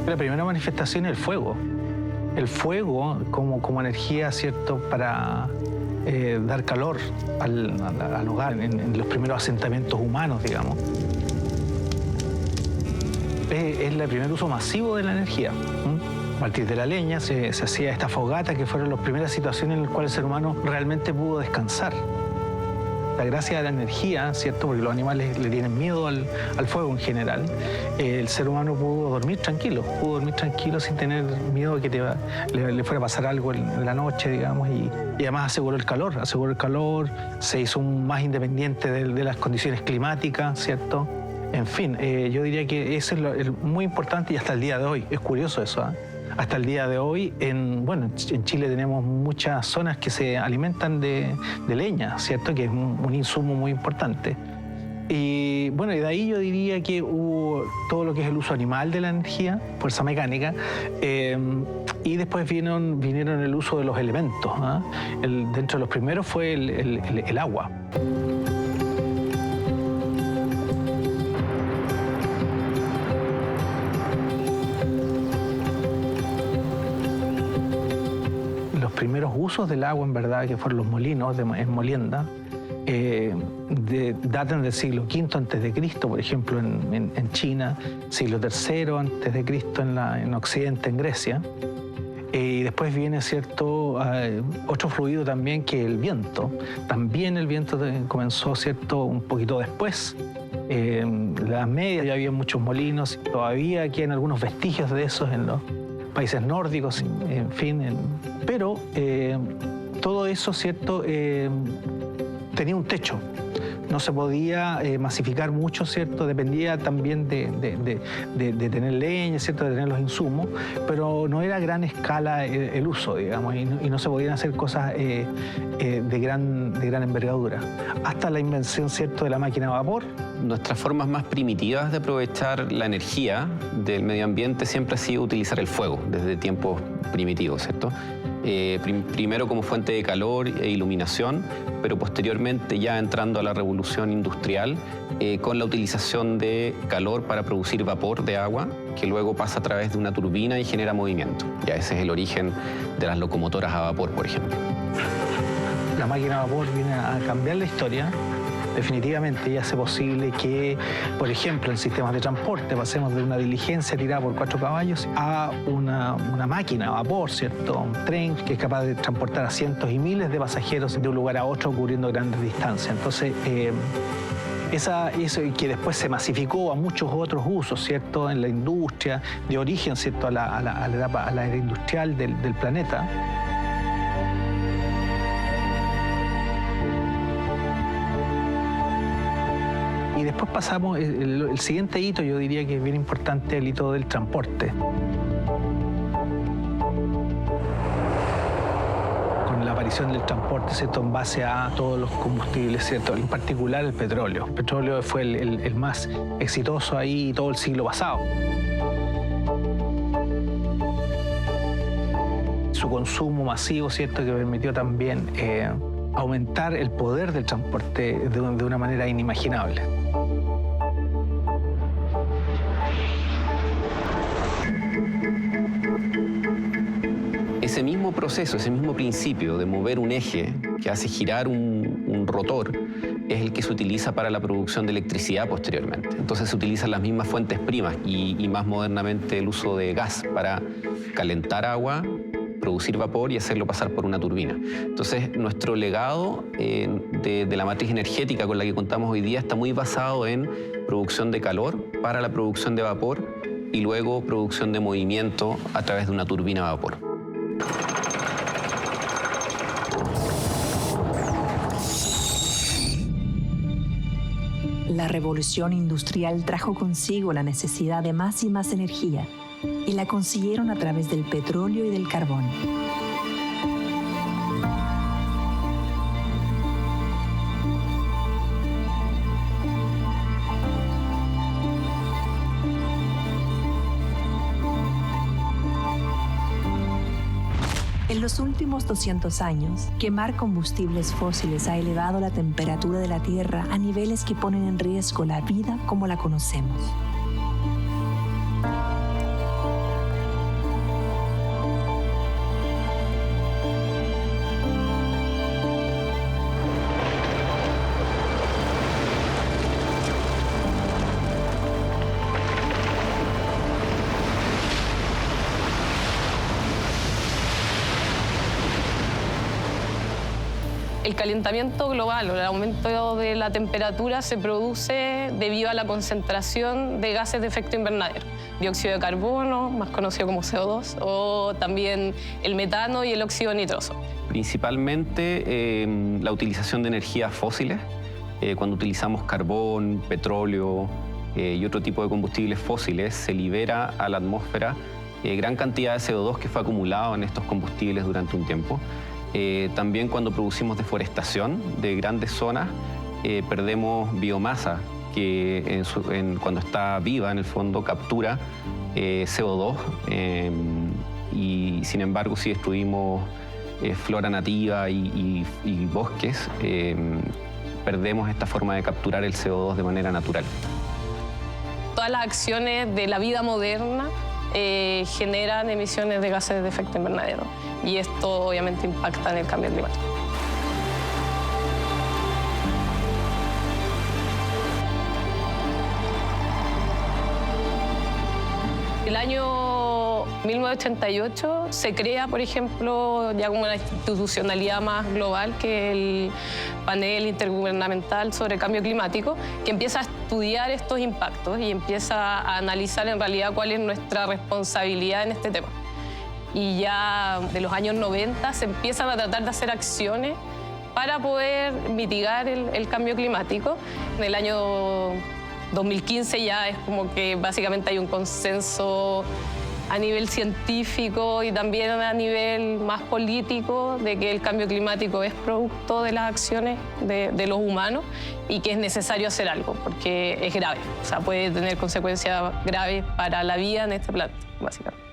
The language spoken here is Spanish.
La primera manifestación es el fuego. El fuego como energía, ¿cierto?, para dar calor al hogar, en los primeros asentamientos humanos, digamos. Es el primer uso masivo de la energía. A partir de la leña se hacía esta fogata, que fueron las primeras situaciones en las cuales el ser humano realmente pudo descansar. Gracias a la energía, ¿cierto?, porque los animales le tienen miedo al fuego en general, el ser humano pudo dormir tranquilo sin tener miedo de que le fuera a pasar algo en la noche, digamos, y además aseguró el calor, se hizo más independiente de las condiciones climáticas, ¿cierto? En fin, yo diría que eso es muy importante y hasta el día de hoy. Es curioso eso, ¿eh? Hasta el día de hoy, en Chile tenemos muchas zonas que se alimentan de leña, ¿cierto? Que es un insumo muy importante. Y bueno, y de ahí yo diría que hubo todo lo que es el uso animal de la energía, fuerza mecánica, y después vinieron el uso de los elementos, ¿eh? Dentro de los primeros fue el agua. Los primeros usos del agua, en verdad, que fueron los molinos en molienda, datan del siglo V a.C., por ejemplo, en China, siglo III a.C. en Occidente, en Grecia. Y después viene, ¿cierto?, otro fluido también, que el viento. También el viento comenzó, ¿cierto?, un poquito después. En la Edad Media ya había muchos molinos, todavía quedan algunos vestigios de esos en los países nórdicos, en fin. Pero todo eso, ¿cierto?, tenía un techo. No se podía masificar mucho, ¿cierto? Dependía también de tener leña, ¿cierto?, de tener los insumos, pero no era a gran escala el uso, digamos, y no se podían hacer cosas de gran envergadura. Hasta la invención, ¿cierto?, de la máquina a vapor. Nuestras formas más primitivas de aprovechar la energía del medio ambiente siempre ha sido utilizar el fuego, desde tiempos primitivos, ¿cierto? Primero como fuente de calor e iluminación, pero posteriormente ya entrando a la revolución industrial con la utilización de calor para producir vapor de agua, que luego pasa a través de una turbina y genera movimiento. Ya ese es el origen de las locomotoras a vapor, por ejemplo. La máquina a vapor viene a cambiar la historia. Definitivamente ya hace posible que, por ejemplo, en sistemas de transporte pasemos de una diligencia tirada por 4 caballos a una máquina a vapor, ¿cierto? Un tren que es capaz de transportar a cientos y miles de pasajeros de un lugar a otro cubriendo grandes distancias. Entonces, eso, y que después se masificó a muchos otros usos, ¿cierto?, en la industria, de origen, ¿cierto?, a la era industrial del planeta. Y después pasamos, el siguiente hito, yo diría que es bien importante, el hito del transporte. Con la aparición del transporte, ¿cierto?, en base a todos los combustibles, ¿cierto?, en particular el petróleo. El petróleo fue el más exitoso ahí todo el siglo pasado. Su consumo masivo, ¿cierto?, que permitió también aumentar el poder del transporte de una manera inimaginable. Ese mismo proceso, ese mismo principio de mover un eje que hace girar un rotor es el que se utiliza para la producción de electricidad posteriormente. Entonces se utilizan las mismas fuentes primas y más modernamente el uso de gas para calentar agua, producir vapor y hacerlo pasar por una turbina. Entonces, nuestro legado de la matriz energética con la que contamos hoy día está muy basado en producción de calor para la producción de vapor y luego producción de movimiento a través de una turbina a vapor. La revolución industrial trajo consigo la necesidad de más y más energía, y la consiguieron a través del petróleo y del carbón. En los últimos 200 años, quemar combustibles fósiles ha elevado la temperatura de la Tierra a niveles que ponen en riesgo la vida como la conocemos. El calentamiento global o el aumento de la temperatura se produce debido a la concentración de gases de efecto invernadero. Dióxido de carbono, más conocido como CO2, o también el metano y el óxido nitroso. Principalmente la utilización de energías fósiles, cuando utilizamos carbón, petróleo y otro tipo de combustibles fósiles, se libera a la atmósfera gran cantidad de CO2 que fue acumulado en estos combustibles durante un tiempo. También cuando producimos deforestación de grandes zonas, perdemos biomasa que cuando está viva en el fondo captura CO2 y sin embargo si destruimos flora nativa y bosques, perdemos esta forma de capturar el CO2 de manera natural. Todas las acciones de la vida moderna generan emisiones de gases de efecto invernadero y esto obviamente impacta en el cambio climático. El año 1988 se crea, por ejemplo, ya como una institucionalidad más global que el Panel Intergubernamental sobre Cambio Climático, que empieza a estudiar estos impactos y empieza a analizar en realidad cuál es nuestra responsabilidad en este tema. Y ya de los años 90 se empiezan a tratar de hacer acciones para poder mitigar el cambio climático. En el año 2015 ya es como que básicamente hay un consenso a nivel científico y también a nivel más político de que el cambio climático es producto de las acciones de los humanos y que es necesario hacer algo porque es grave, o sea, puede tener consecuencias graves para la vida en este planeta, básicamente.